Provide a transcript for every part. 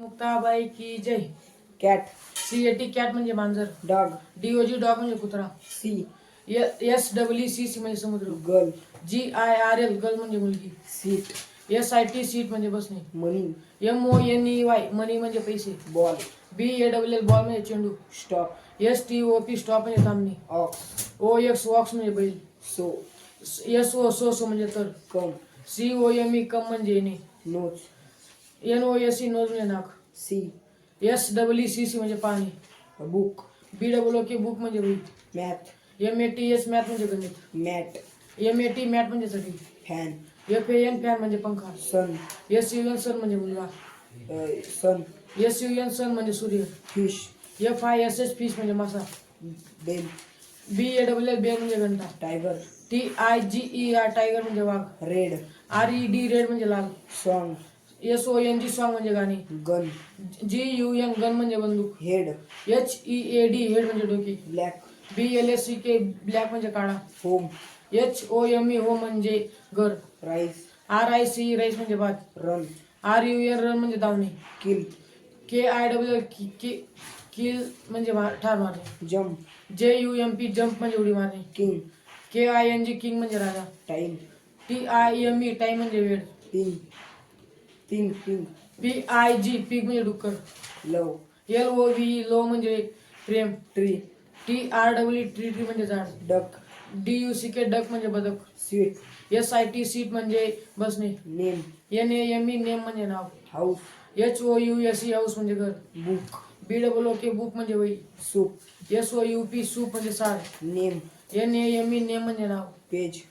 मुक्ताबाई की जय. Cat. CAT cat म्हणजे मांजर. डॉग. DOG डॉग म्हणजे कुत्रा. सी. SEEC म्हणजे समुद्र. गर्ल. GIRL गर्ल म्हणजे मुलगी. सीट. SIT सीट म्हणजे बसणे. मनी. MONEY मनी म्हणजे पैसे. बॉल. BALL बॉल म्हणजे चेंडू. स्टॉप. STOP स्टॉप म्हणजे थांबणे. ऑक्स. OX वॉक्स म्हणजे बैल. सो. सो म्हणजे तर. कम. COME कम म्हणजे येणे. नोच. NOSE नोज म्हणजे नाक. सी. SEEC म्हणजे पाणी. बुक. BOOK बुक म्हणजे वही. मॅथ. MATS मॅथ म्हणजे गणित. मॅट. MAT मॅट म्हणजे चटी. फॅन. FAN फॅन म्हणजे पंखा. सन. SUN सन म्हणजे मुलगा. सन. SUN सन म्हणजे सूर्य. फिश. FISH फिश म्हणजे मासा. बेल. BALL बेल म्हणजे घंटा. टायगर. TIGER टायगर म्हणजे वाघ. रेड. RED रेड म्हणजे लाल. सॉन्ग. SONG सॉन्ग म्हणजे गाणे. गन. GUN गन म्हणजे बंदूक. हेड. HEAD हेड म्हणजे डोके. ब्लॅक. BLACK ब्लॅक म्हणजे काळा. होम. HOME होम म्हणजे घर. राईस. RICE राईस म्हणजे भात. रन. RUN रन म्हणजे धावणे. किल. KIWL किल म्हणजे ठार मारणे. जम्प. JUMP जम्प म्हणजे उडी मारणे. किंग. KING किंग म्हणजे राजा. टाइम. TIME टाइम म्हणजे वेळ. पिंग. पिंग. पिंग. PIG पिग म्हणजे डुक्कर. लव. LOVE लो म्हणजे प्रेम. ट्री. TREE ट्री म्हणजे झाड. डक. DUCK डक म्हणजे बदक. स्वीट. SIT सीट म्हणजे बसणे. नेम. NAME नेम म्हणजे नाव. हाऊस. HOUSE हाऊस म्हणजे घर. बुक. BOOK बुक म्हणजे वही. सूप. SOUP सूप म्हणजे सार. नेम. NAME नेम म्हणजे नाव. पेज.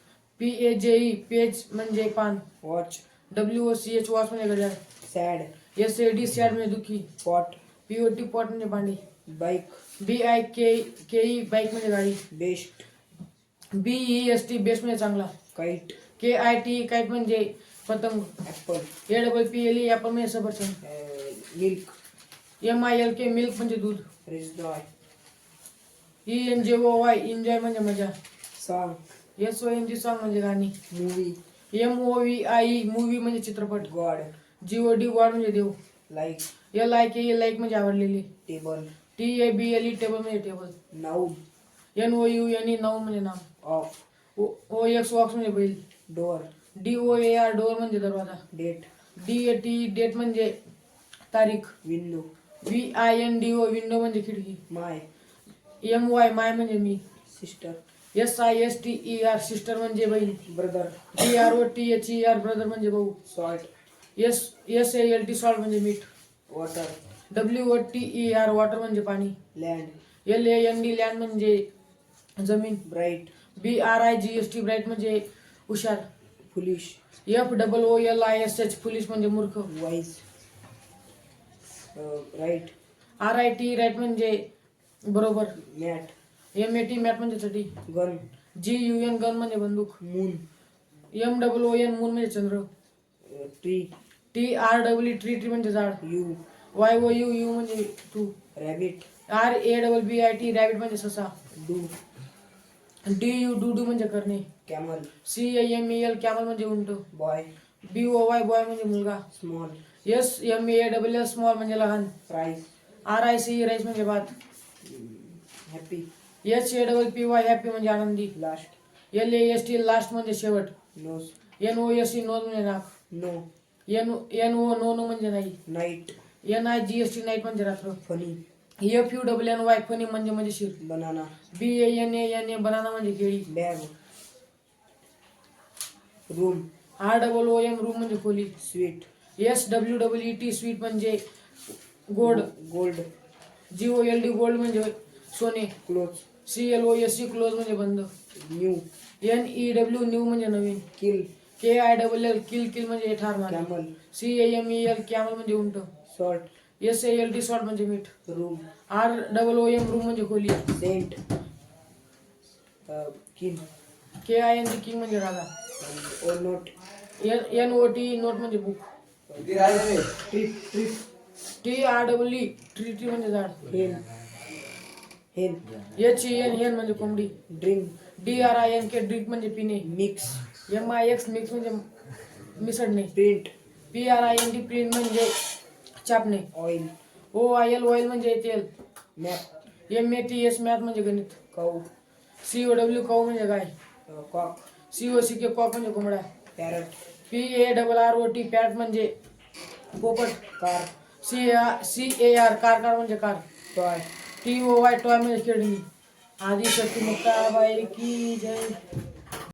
PAJE पेज म्हणजे पान. वॉच. WOCH वॉच म्हणजे घड्याळ. सॅड. SAD सॅड म्हणजे दुःखी. पॉट. POT पॉट म्हणजे भांडी. बाईक. BIKE बाईक म्हणजे गाडी. बेस्ट. BEST बेस्ट म्हणजे चांगला. काईट. KITE काईट म्हणजे पतंग. ॲपल. APPLE ॲपल म्हणजे सफरचंद. मिल्क. MILK मिल्क म्हणजे दूध. रिजॉय. ENJOY एन्जॉय म्हणजे मजा. सॉन्ग. SONG सॉन्ग म्हणजे गाणी. मूवी. MOVIE मूवी म्हणजे चित्रपट. गॉड. GOD गॉड म्हणजे देव. लाईक. LIKE लाईक म्हणजे आवडलेली. टेबल. TABLE टेबल म्हणजे टेबल. नाऊन. NOUNE नाऊन म्हणजे नाम. ऑफ. OX वॉक्स म्हणजे बैल. डोअर. DOAR डोअर म्हणजे दरवाजा. डेट. DAT डेट म्हणजे तारीख. विंडो. WINDO विंडो म्हणजे खिडकी. माय. MY माय म्हणजे मी. सिस्टर. SISTER सिस्टर म्हणजे बहीण. ब्रदर. BROTHER ब्रदर म्हणजे भाऊ. सॉल्ट. SALT सॉल्ट म्हणजे मीठ. वॉटर. WOTER वॉटर म्हणजे पाणी. लँड. LAND लँड म्हणजे जमीन. ब्राईट. BRIGST ब्राईट म्हणजे हुशार. फुलिश. FOOLISH फुलिश म्हणजे मूर्ख. वाईज. राईट. RIT राईट म्हणजे बरोबर. मॅट. MAT मॅट म्हणजे चटी. गन. GUN गन म्हणजे बंदूक. मून. MOON मून म्हणजे चंद्र. ट्री. TREE ट्री म्हणजे झाड. यू. YOU म्हणजे तू. रॅबिट. RABBIT रॅबिट म्हणजे ससा. डू. DU म्हणजे करणे. कॅमल. CAMEL कॅमल म्हणजे उंट. बॉय. BOY बॉय म्हणजे मुलगा. स्मॉल. SMALL स्मॉल म्हणजे लहान. राईस. RICE राईस म्हणजे भात. हॅपी. HAPPY हॅपी म्हणजे आनंदी. लास्ट. LAST लास्ट म्हणजे शेवट. नोज. NOSE नोज म्हणजे नाक. नो. NO नो म्हणजे नाही. नाईट. NIGST नाईट म्हणजे रात्र. फनी. FUNNY फनी म्हणजे शिर. बनाना. BANANA बनाना म्हणजे केळी. बॅग. रूम. ROOM रूम म्हणजे खोली. स्वीट. SWEET स्वीट म्हणजे गोड. गोल्ड. GOLD गोल्ड म्हणजे सोने. क्लोज. CLOSE क्लोज म्हणजे बंद. न्यू. NEW न्यू म्हणजे नवीन. किल. KILL किल म्हणजे ठार मारणे. कॅमल. CAMEL कॅमल म्हणजे उंट. सॉल्ट. SALT सॉल्ट म्हणजे मीठ. रूम. ROOM रूम म्हणजे खोली. सेंट. किन. KING किंग म्हणजे राजा. और नोट. NOT नोट म्हणजे book. Trip. Trip. TREE tree म्हणजे झाड. हेन. हेन. HEN हेन म्हणजे कोंबडी. ड्रिंक. DRINK ड्रिंक म्हणजे पिणे. मिक्स. MIX मिक्स म्हणजे मिसळणे. प्रिंट. PRINT प्रिंट म्हणजे छापणे. ऑइल. OIL ऑइल म्हणजे तेल. मॅप. MATS मॅथ म्हणजे गणित. काऊ. COW काऊ म्हणजे गाय. कॉक. COCK कॉक म्हणजे कोंबडा. पॅरट. PARROT पॅट म्हणजे पोपट. कार. CAR कार कार म्हणजे कार. टॉय. TOY टॉय म्हणजे खेळणी. आदिशक्ती मुक्ताबाई की जय.